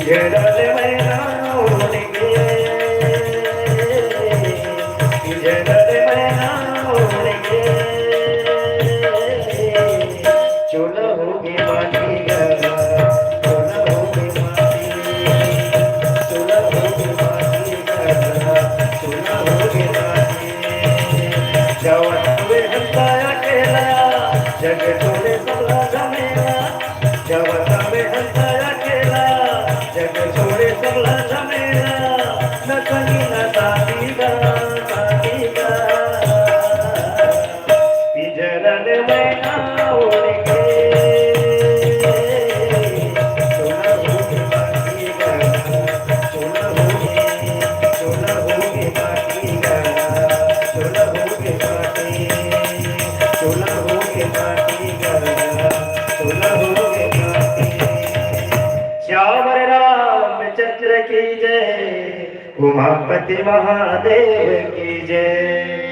पिंजरल मैना उड़ के, पिंजरल मैना उड़ के, चोला होगी माटी गला, चोला होगी माटी, चोला होगी माटी गला, चोला होगी माटी। जेव्हा तुझे हंसाया केला जग थोडे सगळं जमेला, जेव्हा तुझे हंसाया केला जग थोडे सगळं जमेला, नकली न साथी गा, साथी गा, पिंजरल मैना उड़ के, चोला होगी माटी गला, चोला होगी माटी गला, चोला होगी माटी, चोला होगी माटी गला, चोला होगी माटी। श्यावर रामचंद्र की जय, उमापति महादेव की जय।